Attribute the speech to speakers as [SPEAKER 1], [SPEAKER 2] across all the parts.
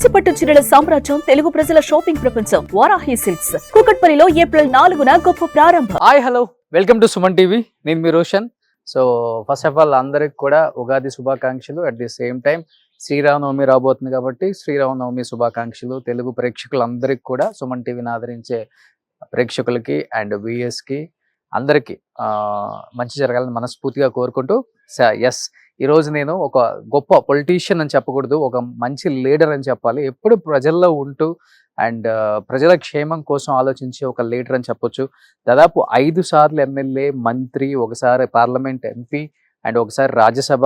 [SPEAKER 1] కంచిపట్టు చీరల సామ్రాజ్యం తెలుగు ప్రజల షాపింగ్ ప్రపంచం వారాహి సిల్క్స్ కూకట్పల్లిలో ఏప్రిల్ 4న గొప్ప ప్రారంభం.
[SPEAKER 2] Hi hello welcome to Suman TV. నేను మీ Roshan. So first of all అందరికి కూడా ఉగాది శుభాకాంక్షలు. At the same time Sri Rama Navami రాబోతుంది కాబట్టి శ్రీరామనవమి శుభాకాంక్షలు తెలుగు ప్రేక్షకులందరికీ కూడా, సుమన్ టీవీని ఆదరించే ప్రేక్షకులకి అండ్ వ్యూయర్స్కి అందరికీ మంచి జరగాలని మనస్ఫూర్తిగా కోరుకుంటూ, ఎస్ ఈరోజు నేను ఒక గొప్ప పొలిటీషియన్ అని చెప్పకూడదు, ఒక మంచి లీడర్ అని చెప్పాలి. ఎప్పుడు ప్రజల్లో ఉంటూ అండ్ ప్రజల క్షేమం కోసం ఆలోచించే ఒక లీడర్ అని చెప్పొచ్చు. దాదాపు 5 సార్లు ఎమ్మెల్యే, మంత్రి, ఒకసారి పార్లమెంట్ ఎంపీ అండ్ ఒకసారి రాజ్యసభ,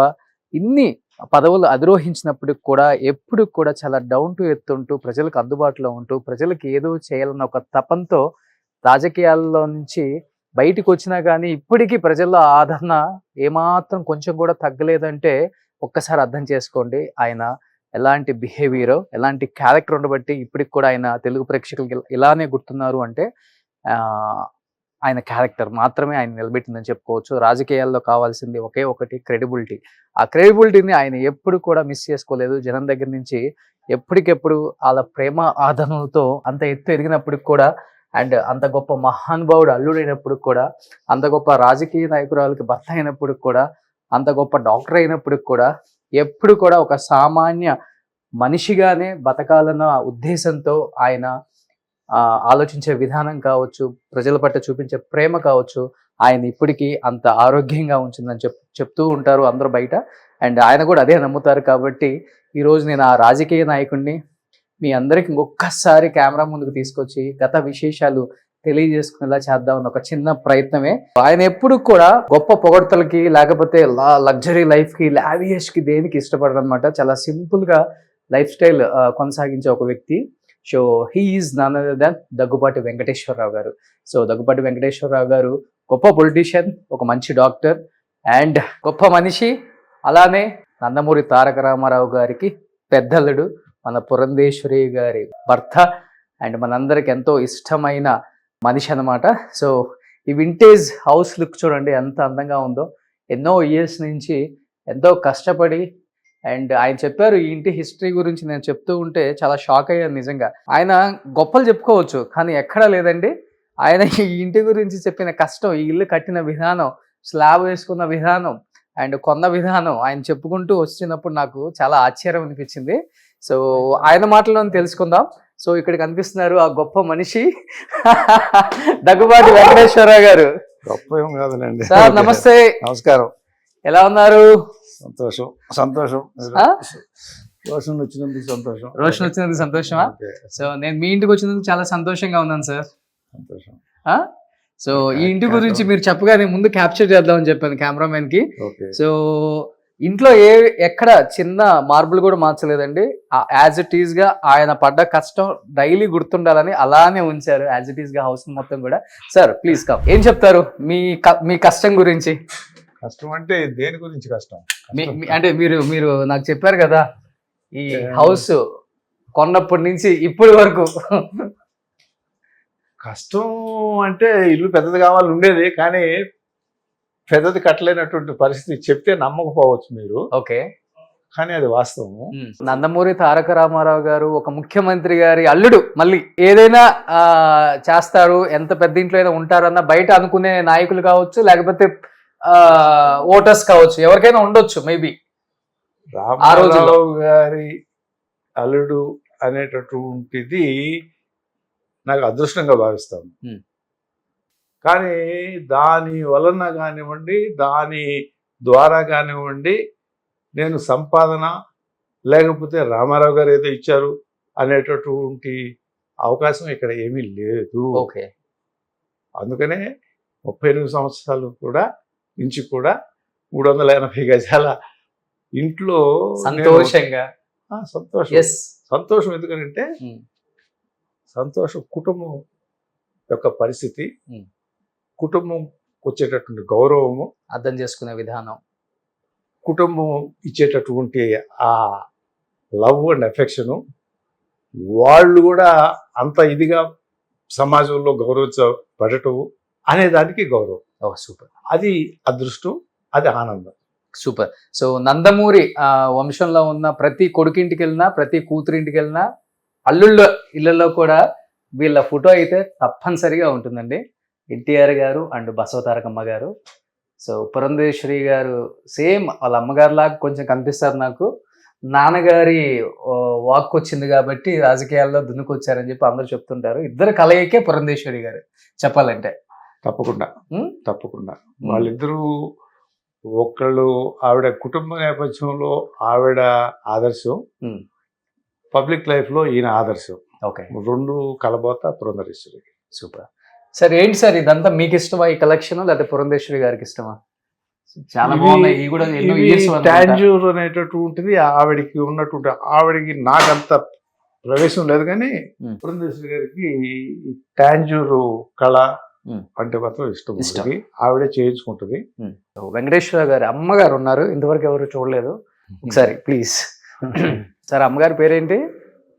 [SPEAKER 2] ఇన్ని పదవులు అధిరోహించినప్పటికి కూడా ఎప్పుడు కూడా చాలా డౌన్ టు ఎర్త్ ఉంటూ ప్రజలకు అందుబాటులో ఉంటూ ప్రజలకు ఏదో చేయాలన్న ఒక తపంతో రాజకీయాల్లో నుంచి బయటికి వచ్చినా కానీ ఇప్పటికీ ప్రజల్లో ఆదరణ ఏమాత్రం కొంచెం కూడా తగ్గలేదంటే ఒక్కసారి అర్థం చేసుకోండి ఆయన ఎలాంటి బిహేవియర్, ఎలాంటి క్యారెక్టర్ ఉండబట్టి ఇప్పటికి కూడా ఆయన తెలుగు ప్రేక్షకులకి ఇలానే గుర్తున్నారు అంటే ఆయన క్యారెక్టర్ మాత్రమే ఆయన నిలబెట్టిందని చెప్పుకోవచ్చు. రాజకీయాల్లో కావాల్సింది ఒకే ఒకటి, క్రెడిబిలిటీ. ఆ క్రెడిబిలిటీని ఆయన ఎప్పుడు కూడా మిస్ చేసుకోలేదు. జనం దగ్గర నుంచి ఎప్పటికెప్పుడు వాళ్ళ ప్రేమ ఆదరణలతో అంత ఎత్తు ఎదిగినప్పటికి కూడా, అండ్ అంత గొప్ప మహానుభావుడు అల్లుడైనప్పుడు కూడా, అంత గొప్ప రాజకీయ నాయకురాలకి భర్త అయినప్పుడు కూడా, అంత గొప్ప డాక్టర్ అయినప్పుడు కూడా ఎప్పుడు కూడా ఒక సామాన్య మనిషిగానే బతకాలన్న ఉద్దేశంతో ఆయన ఆలోచించే విధానం కావచ్చు, ప్రజల పట్ల చూపించే ప్రేమ కావచ్చు, ఆయన ఇప్పటికీ అంత ఆరోగ్యంగా ఉంచిందని చెప్తూ ఉంటారు అందరూ బయట. అండ్ ఆయన కూడా అదే నమ్ముతారు. కాబట్టి ఈరోజు నేను ఆ రాజకీయ నాయకుడిని మీ అందరికి ఇంకొకసారి కెమెరా ముందుకు తీసుకొచ్చి గత విశేషాలు తెలియజేసుకునేలా చేద్దామని ఒక చిన్న ప్రయత్నమే. ఆయన ఎప్పుడు కూడా గొప్ప పొగడ్తలకి లేకపోతే లగ్జరీ లైఫ్ కి, లావియస్ కి దేనికి ఇష్టపడరు అనమాట. చాలా సింపుల్ గా లైఫ్ స్టైల్ కొనసాగించే ఒక వ్యక్తి. So he is none other than Daggubati Venkateswara Rao గారు. సో దగ్గుబాటి వెంకటేశ్వరరావు గారు గొప్ప పొలిటీషియన్, ఒక మంచి డాక్టర్ అండ్ గొప్ప మనిషి. అలానే నందమూరి తారక రామారావు గారికి పెద్దలుడు, మన పురంధేశ్వరి గారి భర్త అండ్ మనందరికి ఎంతో ఇష్టమైన మనిషి అనమాట. సో ఈ వింటేజ్ హౌస్ లుక్ చూడండి ఎంత అందంగా ఉందో. ఎన్నో ఇయర్స్ నుంచి ఎంతో కష్టపడి, అండ్ ఆయన చెప్పారు ఈ ఇంటి హిస్టరీ గురించి నేను చెప్తూ ఉంటే చాలా షాక్ అయ్యాను నిజంగా. ఆయన గొప్పలు చెప్పుకోవచ్చు కానీ ఎక్కడా లేదండి ఆయన ఈ ఇంటి గురించి చెప్పిన కష్టం, ఈ ఇల్లు కట్టిన విధానం, స్లాబ్ వేసుకున్న విధానం అండ్ కొన్న విధానం ఆయన చెప్పుకుంటూ వచ్చినప్పుడు నాకు చాలా ఆశ్చర్యం అనిపించింది. సో ఆయన మాటల్లో తెలుసుకుందాం. సో ఇక్కడ కనిపిస్తున్నారు ఆ గొప్ప మనిషి దగ్గుబాటి వెంకటేశ్వరరావు గారు.
[SPEAKER 3] గొప్ప ఏం కాదులేండి
[SPEAKER 2] సార్, నమస్తే.
[SPEAKER 3] నమస్కారం.
[SPEAKER 2] ఎలా ఉన్నారు?
[SPEAKER 3] సంతోషం సంతోషం రోషన్ వచ్చినందుకు సంతోషం.
[SPEAKER 2] రోషన్ వచ్చినందుకు సంతోషమా? సో నేను మీ ఇంటికి వచ్చినందుకు చాలా సంతోషంగా ఉన్నాను సార్.
[SPEAKER 3] సంతోషం.
[SPEAKER 2] సో ఈ ఇంటి గురించి మీరు చెప్పగానే ముందు క్యాప్చర్ చేద్దామని చెప్పాను కెమెరామెన్ కి. సో ఇంట్లో ఎక్కడ చిన్న మార్బుల్ కూడా మార్చలేదండి. యాజ్ ఇట్ ఈస్ గా ఆయన పడ్డ కష్టం డైలీ గుర్తుండాలని అలానే ఉంచారు యాజ్ ఇట్ ఈస్ గా హౌస్ మొత్తం కూడా. సార్ ప్లీజ్ కమ్, ఏం చెప్తారు మీ కష్టం గురించి?
[SPEAKER 3] కష్టం అంటే దేని గురించి కష్టం?
[SPEAKER 2] అంటే మీరు నాకు చెప్పారు కదా ఈ హౌస్ కొన్నప్పటి నుంచి ఇప్పటి వరకు.
[SPEAKER 3] కష్టం అంటే ఇల్లు పెద్దది కావాలి ఉండేది, కానీ పెద్దది కట్టలేనటువంటి పరిస్థితి. చెప్తే నమ్మకపోవచ్చు మీరు,
[SPEAKER 2] ఓకే,
[SPEAKER 3] కానీ అది వాస్తవము.
[SPEAKER 2] నందమూరి తారక రామారావు గారు ఒక ముఖ్యమంత్రి గారి అల్లుడు, మళ్ళీ ఏదైనా చేస్తారు, ఎంత పెద్ద ఇంట్లో అయినా ఉంటారన్న బయట అనుకునే నాయకులు కావచ్చు, లేకపోతే ఓటర్స్ కావచ్చు, ఎవరికైనా ఉండొచ్చు మేబీ.
[SPEAKER 3] రామారావు గారి అల్లుడు అనేటటువంటిది నాకు అదృష్టంగా భావిస్తాను. కానీ దాని వలన కానివ్వండి, దాని ద్వారా కానివ్వండి, నేను సంపాదన లేకపోతే రామారావు గారు ఏదో ఇచ్చారు అనేటటువంటి అవకాశం ఇక్కడ ఏమీ లేదు.
[SPEAKER 2] ఓకే,
[SPEAKER 3] అందుకనే 38 సంవత్సరాలు కూడా నుంచి కూడా 380 గజాల ఇంట్లో
[SPEAKER 2] సంతోషంగా
[SPEAKER 3] సంతోషం. ఎందుకంటే సంతోషం కుటుంబం యొక్క పరిస్థితి, కుటుంబం వచ్చేటటువంటి గౌరవము,
[SPEAKER 2] అర్థం చేసుకునే విధానం,
[SPEAKER 3] కుటుంబం ఇచ్చేటటువంటి ఆ లవ్ అండ్ ఎఫెక్షను, వాళ్ళు కూడా అంత ఇదిగా సమాజంలో గౌరవించబడటం అనే దానికి గౌరవం.
[SPEAKER 2] సూపర్.
[SPEAKER 3] అది అదృష్టం, అది ఆనందం.
[SPEAKER 2] సూపర్. సో నందమూరి వంశంలో ఉన్న ప్రతి కొడుకింటికి వెళ్ళినా, ప్రతి కూతురింటికి వెళ్ళినా, అల్లుళ్ళ ఇళ్లలో కూడా వీళ్ళ ఫోటో అయితే తప్పనిసరిగా ఉంటుందండి. ఎన్టీఆర్ గారు అండ్ బసవతారకమ్మ గారు. సో పురంధేశ్వరి గారు సేమ్ వాళ్ళ అమ్మగారు లాగా కొంచెం కనిపిస్తారు నాకు. నాన్నగారి వాక్ వచ్చింది కాబట్టి రాజకీయాల్లో దున్నుకొచ్చారని చెప్పి అందరూ చెప్తుంటారు. ఇద్దరు కలయికే పురంధేశ్వరి గారు చెప్పాలంటే.
[SPEAKER 3] తప్పకుండా తప్పకుండా వాళ్ళిద్దరూ ఒకళ్ళు ఆవిడ కుటుంబ నేపథ్యంలో ఆవిడ ఆదర్శం, పబ్లిక్ లైఫ్ లో ఈయన ఆదర్శం.
[SPEAKER 2] ఓకే,
[SPEAKER 3] రెండు కలబోత పురంధరేశ్వరి.
[SPEAKER 2] సూపర్. సార్ ఏంటి సార్ ఇదంతా మీకు ఇష్టమా ఈ కలెక్షన్, లేకపోతే పురంధేశ్వరి గారికి ఇష్టమా? చాలా బాగున్నాయి. ఇవి కూడా ఎన్నో ఇయర్స్
[SPEAKER 3] టాంజూర్ అనేటటువంటిది ఆవిడకి ఉన్నటువంటి, ఆవిడకి నాకంత ప్రవేశం లేదు కానీ పురంధేశ్వరి గారికి టాంజూరు కళ అంటే మాత్రం ఇష్టం. ఆవిడే చేయించుకుంటుంది.
[SPEAKER 2] వెంకటేశ్వర గారి అమ్మగారు ఉన్నారు, ఇంతవరకు ఎవరు చూడలేదు. ఒకసారి ప్లీజ్. సార్ అమ్మగారి పేరేంటి?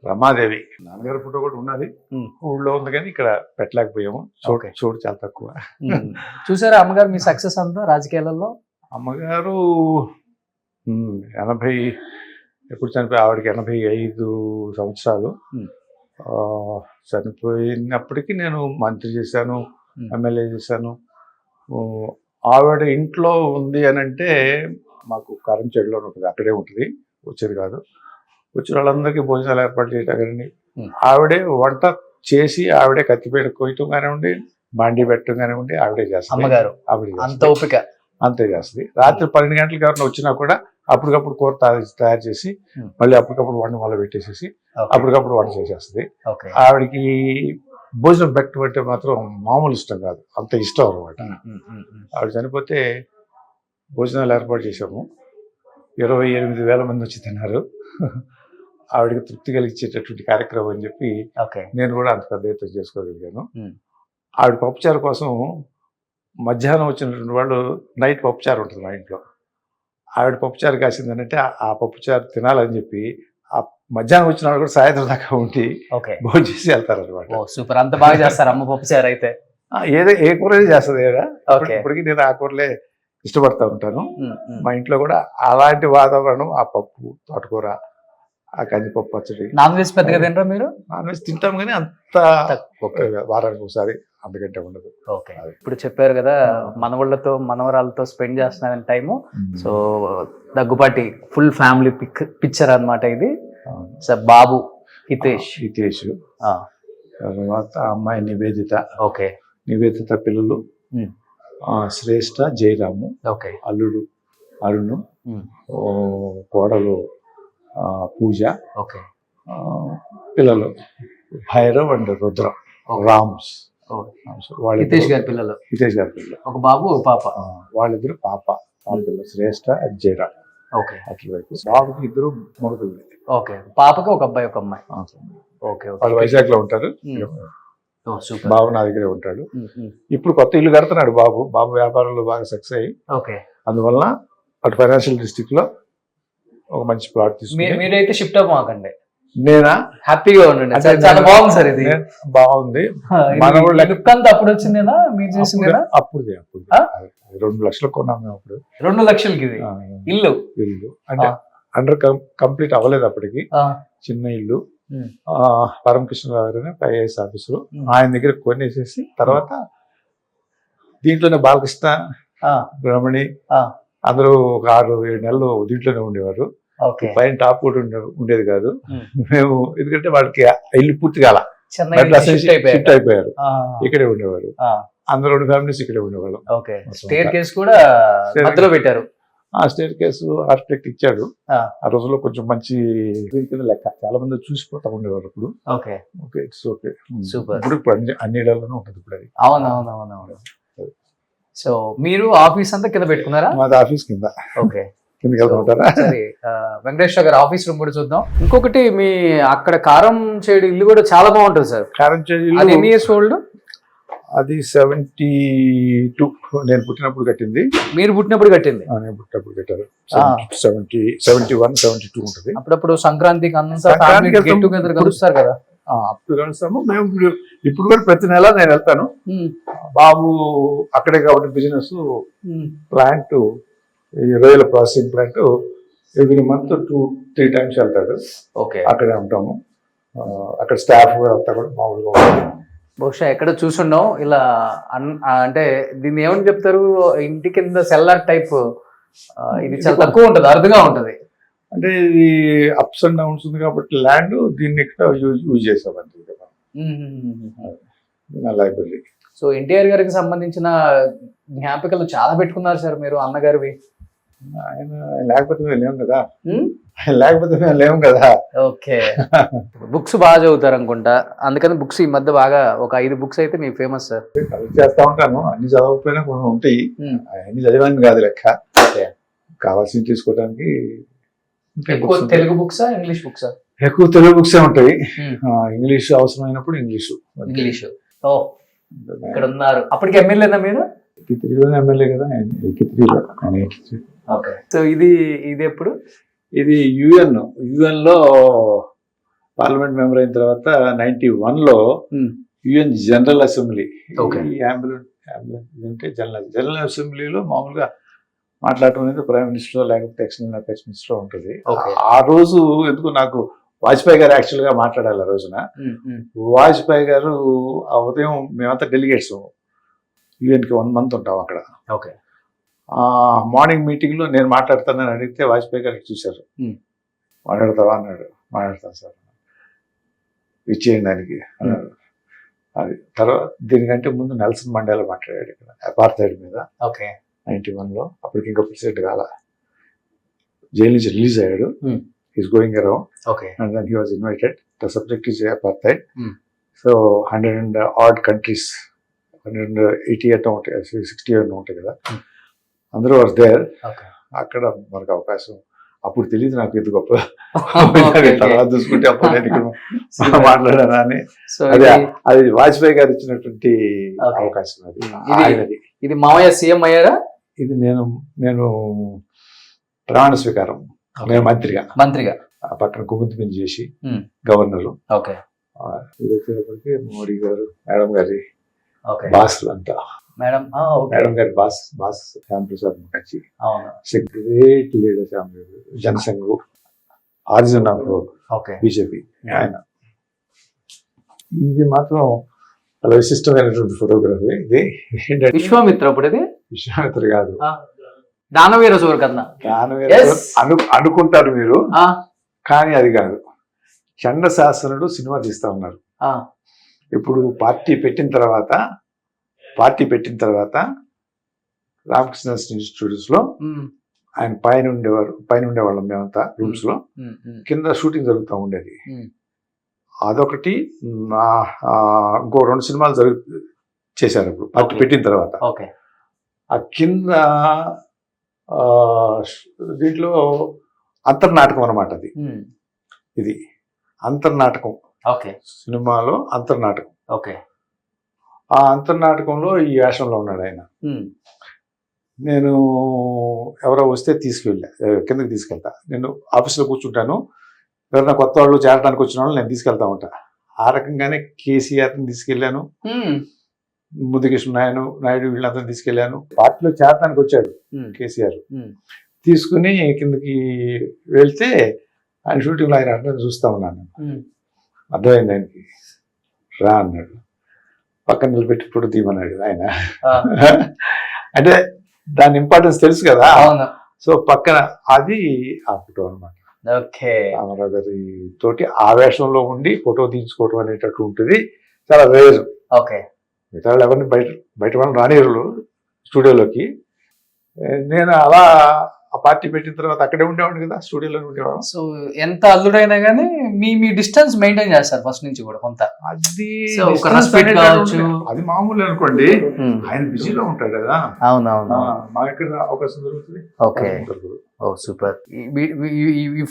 [SPEAKER 3] రమాదేవి. నాన్నగారి ఫోటో కూడా ఉన్నది, ఊళ్ళో ఉంది కానీ ఇక్కడ పెట్టలేకపోయాము. చూడు చాలా తక్కువ.
[SPEAKER 2] చూసారా అమ్మగారు మీ సక్సెస్ అంతా రాజకీయాలలో?
[SPEAKER 3] అమ్మగారు 80 ఎప్పుడు చనిపోయి, ఆవిడకి 85 సంవత్సరాలు. చనిపోయినప్పటికీ నేను మంత్రి చేశాను, ఎమ్మెల్యే చేశాను. ఆవిడ ఇంట్లో ఉంది అని అంటే మాకు కారంచేడులో ఉంటుంది, అక్కడే ఉంటుంది, వచ్చేది కాదు. వచ్చిన వాళ్ళందరికీ భోజనాలు ఏర్పాటు చేయటం కానీ, ఆవిడే వంట చేసి ఆవిడే కత్తిపేట కొయ్యటం కానివ్వండి, బాండీ పెట్టడం కానివ్వండి ఆవిడే చేస్తుంది.
[SPEAKER 2] అమ్మగారు
[SPEAKER 3] ఆవిడ
[SPEAKER 2] అంత ఓపిక
[SPEAKER 3] అంతే చేస్తుంది. రాత్రి 12 గంటలకు ఎవరైనా వచ్చినా కూడా అప్పటికప్పుడు కూర తయారు చేసి మళ్ళీ అప్పటికప్పుడు వంట మొదలు పెట్టేసేసి అప్పటికప్పుడు వంట చేసేస్తుంది. ఆవిడకి భోజనం పెట్టబట్టే మాత్రం మామూలు ఇష్టం కాదు, అంత ఇష్టం అనమాట. ఆవిడ చనిపోతే భోజనాలు ఏర్పాటు చేసాము. 28,000 మంది వచ్చి తిన్నారు. ఆవిడకి తృప్తి కలిగించేటటువంటి కార్యక్రమం అని చెప్పి నేను కూడా అంత పెద్ద ఎత్తున చేసుకోగలిగాను. ఆవిడ పప్పుచారు కోసం మధ్యాహ్నం వచ్చినటువంటి వాళ్ళు నైట్ పప్పుచారు ఉంటుంది మా ఇంట్లో. ఆవిడ పప్పుచారు కాసిందనంటే ఆ పప్పుచారు తినాలని చెప్పి ఆ మధ్యాహ్నం వచ్చిన వాళ్ళు కూడా సాయంత్రం దాకా ఉండి భోజనం చేసి వెళ్తారు అనమాట.
[SPEAKER 2] సూపర్. అంత బాగా చేస్తారు అమ్మ పప్పుచారు అయితే.
[SPEAKER 3] ఏ కూరలే చేస్తుంది ఇప్పటికీ. నేను ఆ కూరలే ఇష్టపడతా ఉంటాను. మా ఇంట్లో కూడా అలాంటి వాతావరణం, ఆ పప్పు, తోటకూర, ఆ కందిపప్పు పచ్చడి.
[SPEAKER 2] నాన్ వెజ్ పెద్దగా తింటారా మీరు?
[SPEAKER 3] నాన్ వెజ్ తింటాం కానీ అంత వారానికి ఒకసారి, అందుకంటే ఉండదు.
[SPEAKER 2] ఓకే, ఇప్పుడు చెప్పారు కదా మనవాళ్ళతో మనవరాలతో స్పెండ్ చేస్తున్నారని time. So Daggubati full family picture అన్నమాట ఇది. సార్ బాబు హితేష్,
[SPEAKER 3] తర్వాత అమ్మాయి నివేదిత.
[SPEAKER 2] ఓకే,
[SPEAKER 3] నివేదిత పిల్లలు శ్రేష్ఠ, జయరాము.
[SPEAKER 2] ఓకే,
[SPEAKER 3] అల్లుడు అరుణు, కోడలు పూజ.
[SPEAKER 2] ఓకే,
[SPEAKER 3] పిల్లలు భైరవ్ అండ్ రుద్ర, రామ్స్.
[SPEAKER 2] హితేష్ గారి పిల్లలు. ఒక బాబు ఒక పాప.
[SPEAKER 3] వాళ్ళిద్దరు పాప పిల్లలు శ్రేష్ఠ అండ్ జయరామ్.
[SPEAKER 2] ఓకే,
[SPEAKER 3] అట్లవైపు బాబుకి 2 మగపిల్లలు.
[SPEAKER 2] ఓకే, పాపకి ఒక అబ్బాయి ఒక అమ్మాయి. ఓకే,
[SPEAKER 3] వాళ్ళు వైజాగ్ లో ఉంటారు. బాబు నా దగ్గరే ఉంటాడు. ఇప్పుడు కొత్త ఇల్లు కడుతున్నాడు బాబు. వ్యాపారంలో బాగా సక్సెస్ అయ్యి, అందువల్ల అటు ఫైనాన్షియల్ డిస్ట్రిక్ట్ లో ఒక మంచి ప్లాట్ తీసుకుని.
[SPEAKER 2] మీరైతే షిఫ్ట్ అవ్వకండి,
[SPEAKER 3] నేనా
[SPEAKER 2] హ్యాపీగా ఉండండి. చాలా బాగుంది సార్, ఇది
[SPEAKER 3] బాగుంది.
[SPEAKER 2] అప్పుడు వచ్చిందేనా మీరు చేసిందేనా?
[SPEAKER 3] అప్పుడు 2 లక్షలు కొన్నాం మేము. అప్పుడు
[SPEAKER 2] 2 లక్షలకి ఇది ఇల్లు
[SPEAKER 3] అంటే అండర్ కంప్లీట్ అవ్వలేదు అప్పటికి. చిన్న ఇల్లు. పరమకృష్ణరావు గారు ఐఏఎస్ ఆఫీసరు, ఆయన దగ్గర కొనేసేసి తర్వాత దీంట్లోనే బాలకృష్ణ, బ్రహ్మణి అందరూ ఒక 6-7 నెలలు దీంట్లోనే ఉండేవారు. పైన టాప్ కూడా ఉండేది కాదు. మేము ఎందుకంటే వాళ్ళకి ఇల్లు పూర్తి కాల, షిఫ్ట్ అయిపోయారు, ఇక్కడే ఉండేవారు. అందరూ 2 ఫ్యామిలీస్ ఇక్కడే ఉండేవాళ్ళు.
[SPEAKER 2] స్టేర్ కేస్ కూడా మధ్యలో పెట్టారు.
[SPEAKER 3] ఆ స్టేర్ కేసు ఆర్కిటెక్ట్ ఇచ్చాడు. ఆ రోజుల్లో కొంచెం మంచి లెక్క, చాలా మంది చూసిపోతా ఉండేవారు. ఇప్పుడు ఇట్స్ ఓకే. ఇప్పుడు అన్ని ఇళ్లలోనూ ఉంటుంది ఇప్పుడు అది.
[SPEAKER 2] అవునవునవునవును. సో మీరు ఆఫీస్ అంతా కింద పెట్టుకున్నారా?
[SPEAKER 3] మాది ఆఫీస్ కింద.
[SPEAKER 2] ఓకే,
[SPEAKER 3] కిందకి వెళ్తారా?
[SPEAKER 2] సరే, వెంకటేశ్వర గారు ఆఫీస్ రూమ్ కూడా చూద్దాం. ఇంకొకటి మీ అక్కడ కారం చేడు ఇల్లు కూడా చాలా బాగుంటుంది సార్.
[SPEAKER 3] కారం చేడు
[SPEAKER 2] ఎన్ని ఇయర్స్ ఓల్డ్?
[SPEAKER 3] అది 72 నేను పుట్టినప్పుడు కట్టింది.
[SPEAKER 2] మీరు పుట్టినప్పుడు కట్టింది?
[SPEAKER 3] నేను పుట్టినప్పుడు కట్టారు. 71, 72 ఉంటుంది.
[SPEAKER 2] అప్పుడప్పుడు సంక్రాంతికి అంతా గెట్ టుగెదర్ కలుస్తారు కదా?
[SPEAKER 3] అప్పుడు కలుస్తాము మేము. ఇప్పుడు కూడా ప్రతి నెల నేను వెళ్తాను. బాబు అక్కడే కాబట్టి బిజినెస్, ప్లాంట్ ఈ రొయ్యల processing plant every month 2-3 times వెళ్తాడు.
[SPEAKER 2] ఓకే.
[SPEAKER 3] అక్కడే ఉంటాము. అక్కడ స్టాఫ్ అంతా కూడా మామూలుగా ఉంటుంది.
[SPEAKER 2] బహుశా ఎక్కడ చూసుండం ఇలా అంటే దీన్ని ఏమని చెప్తారు, ఇంటి కింద సెల్లార్ టైప్, ఇది చాలా తక్కువ ఉంటుంది, అరుదుగా ఉంటుంది.
[SPEAKER 3] అంటే ఇది అప్స్ అండ్ డౌన్స్ ఉంది కాబట్టి ల్యాండ్ దీన్ని ఇక్కడ యూజ్ చేసామండి నా లైబ్రరీ.
[SPEAKER 2] సో ఎన్టీఆర్ గారికి సంబంధించిన జ్ఞాపికలు చాలా పెట్టుకున్నారు సార్ మీరు, అన్నగారివి.
[SPEAKER 3] ఆయన లేకపోతే మేము లేము కదా, ఆయన లేకపోతే మేము లేము కదా.
[SPEAKER 2] ఓకే. బుక్స్ బాగా చదువుతారు అనుకుంటా, అందుకని బుక్స్ ఈ మధ్య బాగా ఒక 5 books అయితే మీకు ఫేమస్ సార్.
[SPEAKER 3] కలెక్ట్ చేస్తా ఉంటాను, అన్ని చదవకపోయినా కొన్ని ఉంటాయి, అన్ని చదివాను కాదు లెక్క. కావాల్సింది తీసుకోవడానికి.
[SPEAKER 2] ఎక్కువ తెలుగు బుక్సా ఇంగ్లీష్ బుక్సా?
[SPEAKER 3] ఎక్కువ తెలుగు బుక్సే ఉంటాయి, ఇంగ్లీష్ అవసరమైనప్పుడు ఇంగ్లీషు.
[SPEAKER 2] ఓ, ఇక్కడ ఉన్నారు. అప్పటికి ఎమ్మెల్యేనా మీరు?
[SPEAKER 3] 83లో ఎమ్మెల్యే కదా, 83లో.
[SPEAKER 2] ఓకే. సో ఇది ఎప్పుడు?
[SPEAKER 3] ఇది యుఎన్ లో పార్లమెంట్ మెంబర్ అయిన తర్వాత 91లో యుఎన్ జనరల్ అసెంబ్లీ. అంటే జనరల్ అసెంబ్లీలో మామూలుగా మాట్లాడటం అనేది ప్రైమ్ మినిస్టర్ లేకపోతే ఎక్స్ మినిస్టర్ ఉంటుంది. ఆ రోజు ఎందుకు నాకు వాజ్పేయి గారు యాక్చువల్ గా మాట్లాడాలి. ఆ రోజున వాజ్పేయి గారు ఆ ఉదయం మేమంతా డెలిగేట్స్ యుఎన్కి 1 month ఉంటాం అక్కడ.
[SPEAKER 2] ఓకే.
[SPEAKER 3] మార్నింగ్ మీటింగ్ లో నేను మాట్లాడతానని అడిగితే వాజ్పేయి గారికి చూశారు. మాట్లాడతావా అన్నాడు. మాట్లాడతాను సార్, ఇచ్చేయండి దానికి అన్నాడు. అది తర్వాత దీనికంటే ముందు నెల్సన్ మండేలా మాట్లాడాడు ఇక్కడ అపార్థైడ్ మీద.
[SPEAKER 2] ఓకే.
[SPEAKER 3] 91లో. అప్పటికి ఇంకా ప్రెసిడెంట్ కాల, జైలు నుంచి రిలీజ్ అయ్యాడు. Is going around.
[SPEAKER 2] Okay.
[SPEAKER 3] And then he was invited. The subject is apartheid. So 100 countries, 180 అట్లా ఉంటాయి, 60 అట్లా ఉంటాయి కదా, అందరూ వాజ్ దేర్. అక్కడ మనకు అవకాశం అప్పుడు తెలియదు నాకు ఎంత గొప్ప. తర్వాత చూసుకుంటే అప్పుడు నేను ఇక్కడ మాట్లాడాను అని. అది వాజ్పేయి గారు ఇచ్చినటువంటి అవకాశం. అది
[SPEAKER 2] ఇది మావయ్య సీఎం అయ్యారా? ఇది
[SPEAKER 3] నేను ప్రమాణ స్వీకారం, నేను మంత్రిగా ఆ పక్కన కుముద్దిని చేసి గవర్నరు.
[SPEAKER 2] ఓకే.
[SPEAKER 3] ఇది వచ్చేటప్పటికి మోడీ గారు, మేడం గారి బాస్ అంతా. మేడం గారి boss Shyam Prasad Mukherjee, great leader Jana Sangh, origin of BJP ఆయన. ఇది మాత్రం చాలా విశిష్టమైనటువంటి ఫోటోగ్రఫీ. ఇది
[SPEAKER 2] విశ్వామిత్ర. అప్పుడు ఇది
[SPEAKER 3] విశ్వామిత్ర కాదు,
[SPEAKER 2] దానవీర సూరకర్ణ.
[SPEAKER 3] అనుకుంటారు మీరు, కానీ అది కాదు. చండశాసనుడు సినిమా తీస్తా ఉన్నారు. ఇప్పుడు పార్టీ పెట్టిన తర్వాత రామకృష్ణ ఇన్స్టిట్యూట్స్ లో ఆయన పైన ఉండేవాళ్ళం మేమంతా రూమ్స్ లో. కింద షూటింగ్ జరుగుతూ ఉండేది. అదొకటి. ఇంకో 2 సినిమాలు చేశారు అప్పుడు పార్టీ పెట్టిన తర్వాత. ఆ కింద దీంట్లో అంతర్నాటకం అన్నమాట. ఇది అంతర్నాటకం సినిమాలో అంతర్నాటకం. ఆ అంతర్నాటకంలో ఈ వేషంలో ఉన్నాడు ఆయన. నేను ఎవరో వస్తే కిందకి తీసుకెళ్తా. నేను ఆఫీస్లో కూర్చుంటాను, ఎవరైనా కొత్త వాళ్ళు చేరడానికి వచ్చిన వాళ్ళు నేను తీసుకెళ్తా ఉంటా. ఆ రకంగానే కేసీఆర్ని తీసుకెళ్లాను, ముద్దుకృష్ణ నాయుడు వీళ్ళంతా తీసుకెళ్లాను. పార్టీలో చేరడానికి వచ్చాడు కేసీఆర్. తీసుకుని కిందకి వెళ్తే ఆయన షూటింగ్లో ఆయన అంటే చూస్తా ఉన్నాను. అర్థమైంది ఆయనకి. రా అన్నాడు, పక్కన నిలబెట్టి ఫోటో తీయమన్నాడు ఆయన. అంటే దాని ఇంపార్టెన్స్ తెలుసు కదా. సో పక్కన అది ఆ ఫోటో అనమాట. రామారావు గారి తోటి ఆవేశంలో ఉండి ఫోటో తీసుకోవడం అనేటట్టు ఉంటుంది. చాలా రేరు. మిగతా వాళ్ళు ఎవరిని బయట వాళ్ళని రానిరు స్టూడియోలోకి. నేను అలా ఆ పార్టీ పెట్టిన తర్వాత అక్కడే ఉండేవాడు కదా, స్టూడియోలో ఉండేవాడు.
[SPEAKER 2] సో ఎంత అల్లుడైనా కానీ మీ డిస్టెన్స్ మెయింటైన్ చేస్తారు ఫస్ట్ నుంచి కూడా కొంత.
[SPEAKER 3] అది మామూలు అనుకోండి, ఆయన బిజీలో ఉంటాడు కదా.
[SPEAKER 2] అవునవును.
[SPEAKER 3] మా ఎక్కడ అవకాశం దొరుకుతుంది.
[SPEAKER 2] ఓకే. ఓ సూపర్.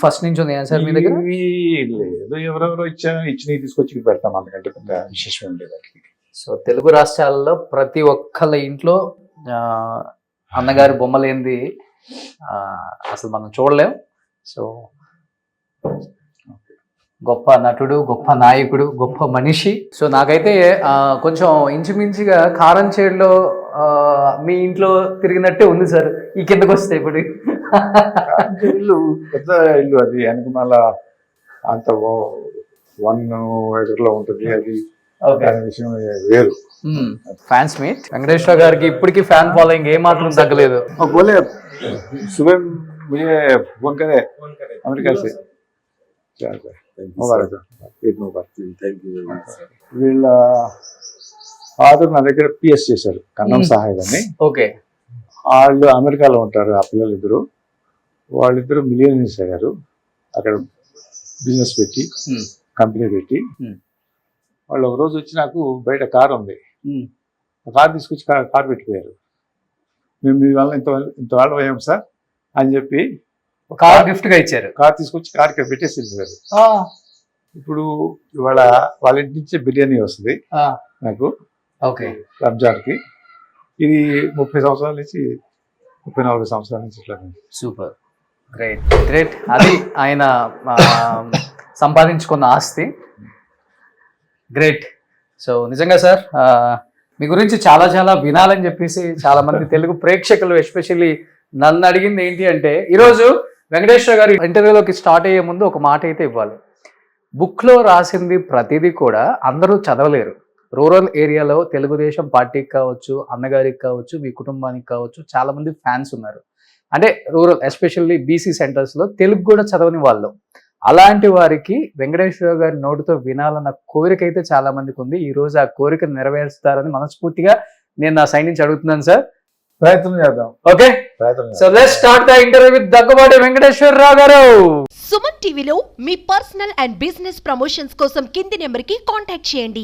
[SPEAKER 2] ఫస్ట్ నుంచి ఉంది సార్ మీ దగ్గర?
[SPEAKER 3] లేదు, ఎవరెవరో ఇచ్చినవి తీసుకొచ్చి పెడతాం, అందుకంటే పెద్ద విశేషం ఉండేది.
[SPEAKER 2] సో తెలుగు రాష్ట్రాల్లో ప్రతి ఒక్కళ్ళ ఇంట్లో అన్నగారి బొమ్మలేంది అసలు మనం చూడలేం. సో గొప్ప నటుడు, గొప్ప నాయకుడు, గొప్ప మనిషి. సో నాకైతే కొంచెం ఇంచుమించుగా కారంచేడులో మీ ఇంట్లో తిరిగినట్టే ఉంది సార్ ఈ కిందకు వస్తే ఇప్పుడు.
[SPEAKER 3] ఇల్లు పెద్ద ఇల్లు అది, వెనక మళ్ళా అంత 1 ఎకర్లో ఉంటుంది అది. దాని విషయం వేరు.
[SPEAKER 2] ఫ్యాన్స్ మీట్ వెంకటేశ్వర గారికి ఇప్పటికీ ఫ్యాన్ ఫాలోయింగ్ ఏ మాత్రం తగ్గలేదు.
[SPEAKER 3] बोले सुबह मुझे फोन करे अमेरिका से. मुबारक ఈద్ ముబారక్. వీళ్ళ ఫాదర్ నా దగ్గర పిఎస్ చేశారు, కన్నం సాహెబ్ అని.
[SPEAKER 2] ఓకే.
[SPEAKER 3] వాళ్ళు అమెరికాలో ఉంటారు, ఆ పిల్లలిద్దరు. వాళ్ళిద్దరు మిలియనీర్స్ అయ్యారు అక్కడ, బిజినెస్ పెట్టి కంపెనీ పెట్టి. వాళ్ళు ఒక రోజు వచ్చి నాకు బయట కార్ ఉంది, కార్ తీసుకొచ్చి కార్ పెట్టిపోయారు. మేము మీ వల్ల ఇంత వాళ్ళు అయ్యాం సార్ అని చెప్పి
[SPEAKER 2] కార్ గిఫ్ట్ గా ఇచ్చారు.
[SPEAKER 3] కార్ తీసుకొచ్చి కార్ ఇక్కడ పెట్టేసి వెళ్ళిపోయారు. ఇప్పుడు ఇవాళ వాళ్ళ ఇంటి నుంచి బిర్యానీ వస్తుంది నాకు
[SPEAKER 2] ఓకే
[SPEAKER 3] రంజాన్కి. ఇది 30 సంవత్సరాల నుంచి 34 సంవత్సరాల నుంచి ఇట్లా.
[SPEAKER 2] Super, great great. అది ఆయన సంపాదించుకున్న ఆస్తి. గ్రేట్. సో నిజంగా సార్ మీ గురించి చాలా చాలా వినాలని చెప్పేసి చాలా మంది తెలుగు ప్రేక్షకులు ఎస్పెషల్లీ నన్ను అడిగింది ఏంటి అంటే, ఈరోజు వెంకటేశ్వర గారి ఇంటర్వ్యూలోకి స్టార్ట్ అయ్యే ముందు ఒక మాట అయితే ఇవ్వాలి. బుక్లో రాసింది ప్రతిదీ కూడా అందరూ చదవలేరు. రూరల్ ఏరియాలో తెలుగుదేశం పార్టీకి కావచ్చు, అన్నగారికి కావచ్చు, మీ కుటుంబానికి కావచ్చు చాలా మంది ఫ్యాన్స్ ఉన్నారు. అంటే రూరల్ ఎస్పెషల్లీ బీసీ సెంటర్స్లో తెలుగు కూడా చదవని వాళ్ళు. అలాంటి వారికి వెంకటేశ్వర గారి నోటితో వినాలన్న కోరిక అయితే చాలా మందికి ఉంది. ఈ రోజు ఆ కోరిక నెరవేరుస్తారని మనస్ఫూర్తిగా నేను నా సైడ్ నుంచి అడుగుతున్నాను సార్.
[SPEAKER 3] ప్రయత్నం చేద్దాం.
[SPEAKER 2] Okay, so let's start the interview with Daggubati Venkateswara Rao గారు.
[SPEAKER 4] సుమన్ టీవీలో మీ పర్సనల్ అండ్ బిజినెస్ ప్రమోషన్స్ కోసం కింది నెంబర్కి కాంటాక్ట్ చేయండి.